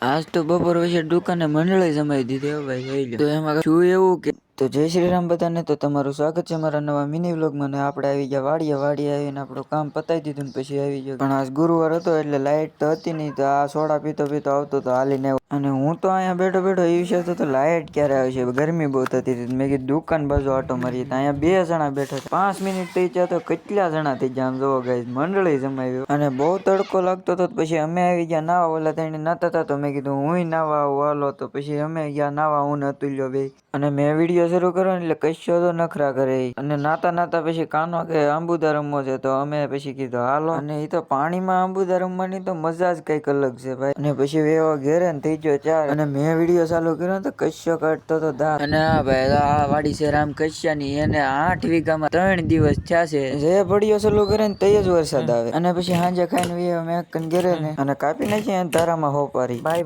આજ તો બપોર પછી દુકાને મંડળી જમાઈ દીધી હો ભાઈ જોઈ લો. તો એમાં શું એવું કે તો જય શ્રી રામ બધાને. તો તમારું સ્વાગત છે મારા નવા મિની વ્લોગમાં. ને આપણે આવી ગયા વાડીએ આવીને આપણું કામ પતાવી દીધું ને પછી આવી ગયો. પણ આજ ગુરુવાર હતો એટલે લાઈટ તો હતી નહીં, તો આ સોડા પીતો આવતો તો હાલીને. અને હું તો અહીંયા બેઠો બેઠો એ વિચારતો તો લાઈટ ક્યારે આવશે, ગરમી બહુ થતી હતી. મેં કીધું દુકાન બાજુ આટો મારીએ. અહીંયા 2 જણા બેઠા હતા. 5 મિનિટ થઈ ગયા તો કેટલા જણા થઈ ગયા આમ જોવો ગાઈસ, મંડળી જમાવી. અને બહુ તડકો લાગતો હતો. પછી અમે આવી ગયા નાવા. ઓલા ત્રણે નાતા હતા તો મેં કીધું હું નાવા આવું હાલો. તો પછી અમે ગયા નાવા, હું ને અતુલ્યો બે. અને મેં વિડીયો શરૂ કર્યો એટલે કશ્યો તો નખરા કરે. અને નાતા પછી કાનો કે આંબુદા રમવો છે, તો અમે પછી કીધું હાલો. અને એ તો પાણીમાં આંબુદા રમવાની તો મજા જ કઈક અલગ છે ભાઈ. અને પછી વેવા ઘેરે ને થઈ ગયો 4. અને મેં વિડીયો ચાલુ કર્યો તો કશ્યો કાઢતો તો દાંત. અને હા ભાઈ, આ વાડી છે રામ કશ્યાની. એને 8 વીઘામાં 3 દિવસ થયા છે. જે વિડીયો ચાલુ કરે ને તે જ વરસાદ આવે. અને પછી સાંજે ખાઈને મેં ઘેરે ને અને કાપી નાખી ધારામાં હોપારી. બાય.